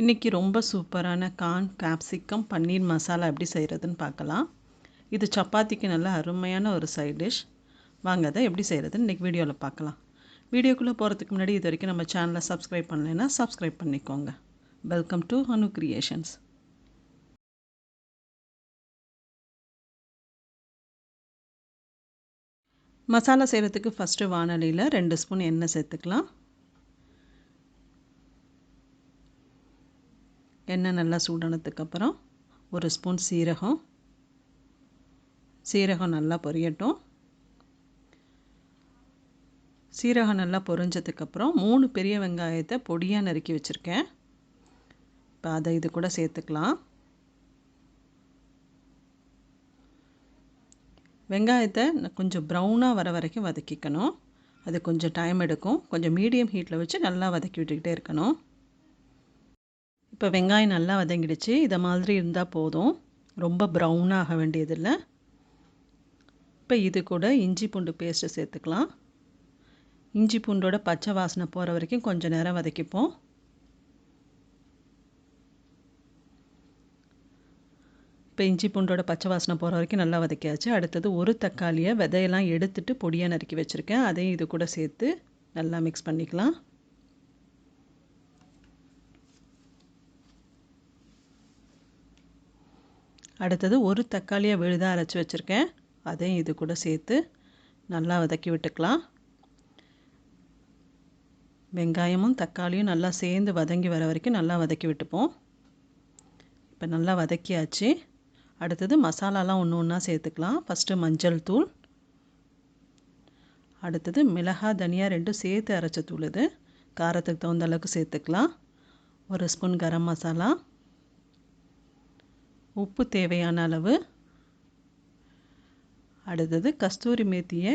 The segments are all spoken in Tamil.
இன்றைக்கி ரொம்ப சூப்பரான கார்ன் கேப்சிகம் பன்னீர் மசாலா எப்படி செய்கிறதுன்னு பார்க்கலாம். இது சப்பாத்திக்கு நல்ல அருமையான ஒரு சைட் டிஷ். வாங்க அதை எப்படி செய்கிறதுன்னு இன்றைக்கி வீடியோவில் பார்க்கலாம். வீடியோக்குள்ளே போகிறதுக்கு முன்னாடி இது வரைக்கும் நம்ம சேனலை சப்ஸ்கிரைப் பண்ணலைன்னா சப்ஸ்கிரைப் பண்ணிக்கோங்க. Welcome to Anu creations. Masala செய்கிறதுக்கு ஃபஸ்ட்டு வானலியில் 2 ஸ்பூன் எண்ணெய் சேர்த்துக்கலாம். எண்ணெய் நல்லா சூடானதுக்கப்புறம் 1 ஸ்பூன் சீரகம் நல்லா பொரியட்டும். சீரகம் நல்லா பொரிஞ்சதுக்கப்புறம் 3 பெரிய வெங்காயத்தை பொடியாக நறுக்கி வச்சுருக்கேன். இப்போ அதை இது கூட சேர்த்துக்கலாம். வெங்காயத்தை கொஞ்சம் ப்ரௌனாக வர வரைக்கும் வதக்கிக்கணும். அது கொஞ்சம் டைம் எடுக்கும். கொஞ்சம் மீடியம் ஹீட்டில் வச்சு நல்லா வதக்கி விட்டுக்கிட்டே இருக்கணும். இப்போ வெங்காயம் நல்லா வதங்கிடுச்சு. இதை மாதிரி இருந்தால் போதும், ரொம்ப ப்ரௌனாக ஆக வேண்டியதில்லை. இப்போ இது கூட இஞ்சி பூண்டு பேஸ்ட்டு சேர்த்துக்கலாம். இஞ்சி பூண்டோட பச்சை வாசனை போகிற வரைக்கும் கொஞ்சம் நேரம் வதக்கிப்போம். இப்போ இஞ்சி பூண்டோட பச்சை வாசனை போகிற வரைக்கும் நல்லா வதக்கியாச்சு. அடுத்தது ஒரு தக்காளியை விதையெல்லாம் எடுத்துட்டு பொடியாக நறுக்கி வச்சுருக்கேன். அதையும் இது கூட சேர்த்து நல்லா மிக்ஸ் பண்ணிக்கலாம். அடுத்தது ஒரு தக்காளியை விழுதாக அரைச்சி வச்சுருக்கேன். அதையும் இது கூட சேர்த்து நல்லா வதக்கி விட்டுக்கலாம். வெங்காயமும் தக்காளியும் நல்லா சேர்ந்து வதங்கி வர வரைக்கும் நல்லா வதக்கி விட்டுப்போம். இப்போ நல்லா வதக்கியாச்சு. அடுத்தது மசாலாலாம் ஒன்று ஒன்றா சேர்த்துக்கலாம். ஃபஸ்ட்டு மஞ்சள் தூள், அடுத்தது மிளகாய் தனியாக 2 சேர்த்து அரைச்ச தூள், இது காரத்துக்கு தகுந்த அளவுக்கு சேர்த்துக்கலாம். 1 ஸ்பூன் கரம் மசாலா, உப்பு தேவையான அளவு, அடுத்தது கஸ்தூரி மேத்தியை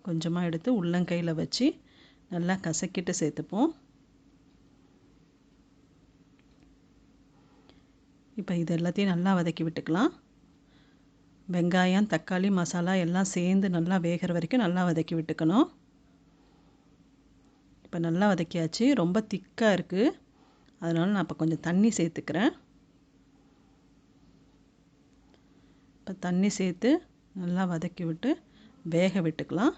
கொஞ்சமாக எடுத்து உள்ளங்கையில் வச்சு நல்லா கசக்கிட்டு சேர்த்துப்போம். இப்போ இது எல்லாத்தையும் நல்லா வதக்கி விட்டுக்கலாம். வெங்காயம் தக்காளி மசாலா எல்லாம் சேர்ந்து நல்லா வேகிற வரைக்கும் நல்லா வதக்கி விட்டுக்கணும். இப்போ நல்லா வதக்கியாச்சு. ரொம்ப திக்காக இருக்குது, அதனால் நான் இப்போ கொஞ்சம் தண்ணி சேர்த்துக்கிறேன். இப்போ தண்ணி சேர்த்து நல்லா வதக்கி விட்டு வேக விட்டுக்கலாம்.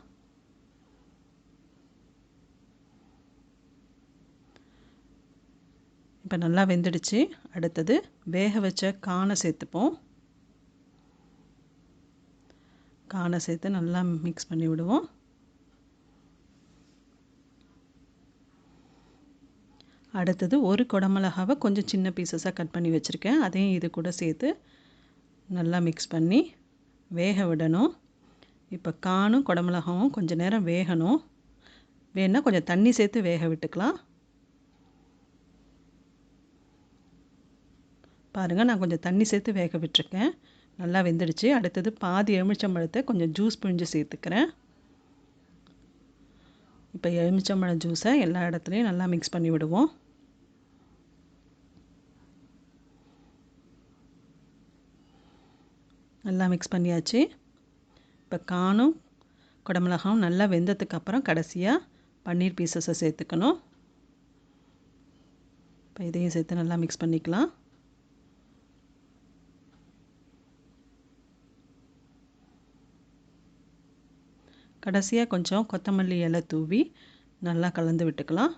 இப்போ நல்லா வெந்துடுச்சு. அடுத்தது வேக வச்ச கானை சேர்த்துப்போம். கானை சேர்த்து நல்லா மிக்ஸ் பண்ணி விடுவோம். அடுத்தது ஒரு குடமிளகாவை கொஞ்சம் சின்ன பீசஸாக கட் பண்ணி வச்சுருக்கேன். அதையும் இது கூட சேர்த்து நல்லா மிக்ஸ் பண்ணி வேக விடணும். இப்போ காணும் குடமிளகாவும் கொஞ்சம் நேரம் வேகணும். வேணால் கொஞ்சம் தண்ணி சேர்த்து வேக விட்டுக்கலாம். பாருங்கள், நான் கொஞ்சம் தண்ணி சேர்த்து வேக விட்டுருக்கேன். நல்லா வெந்துடுச்சு. அடுத்தது பாதி எலுமிச்சம்பழத்தை கொஞ்சம் ஜூஸ் பிழிஞ்சு சேர்த்துக்கிறேன். இப்போ எலுமிச்சம்பழம் ஜூஸை எல்லா இடத்துலையும் நல்லா மிக்ஸ் பண்ணி விடுவோம். நல்லா மிக்ஸ் பண்ணியாச்சு. இப்போ காணும் குடமிளகாவும் நல்லா வெந்ததுக்கப்புறம் கடைசியாக பன்னீர் பீசஸை சேர்த்துக்கணும். இப்போ இதையும் சேர்த்து நல்லா மிக்ஸ் பண்ணிக்கலாம். கடைசியாக கொஞ்சம் கொத்தமல்லி இலை தூவி நல்லா கலந்து விட்டுக்கலாம்.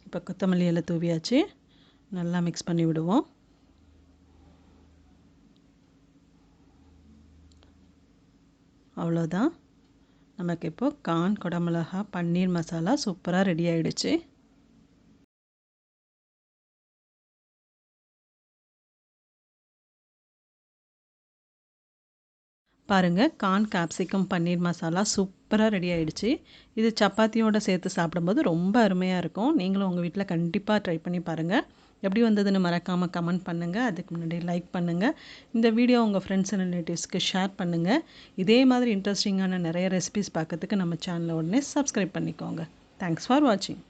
இப்போ கொத்தமல்லி இலை தூவியாச்சு. நல்லா மிக்ஸ் பண்ணி விடுவோம். அவ்வளோதான், நமக்கு இப்போது கார்ன் குடமிளகா பன்னீர் மசாலா சூப்பராக ரெடி ஆகிடுச்சு. பாருங்கள், கார்ன் கேப்சிகம் பன்னீர் மசாலா சூப்பராக ரெடி ஆகிடுச்சு. இது சப்பாத்தியோடு சேர்த்து சாப்பிடும்போது ரொம்ப அருமையாக இருக்கும். நீங்களும் உங்கள் வீட்டில் கண்டிப்பாக ட்ரை பண்ணி பாருங்கள். எப்படி வந்ததுன்னு மறக்காமல் கமெண்ட் பண்ணுங்கள். அதுக்கு முன்னாடி லைக் பண்ணுங்கள். இந்த வீடியோ உங்கள் ஃப்ரெண்ட்ஸ் அண்ட் ரிலேட்டிவ்ஸ்க்கு ஷேர் பண்ணுங்கள். இதே மாதிரி இன்ட்ரெஸ்டிங்கான நிறைய ரெசிபிஸ் பார்க்கறதுக்கு நம்ம சேனலை உடனே சப்ஸ்கிரைப் பண்ணிக்கோங்க. தேங்க்ஸ் ஃபார் வாட்சிங்.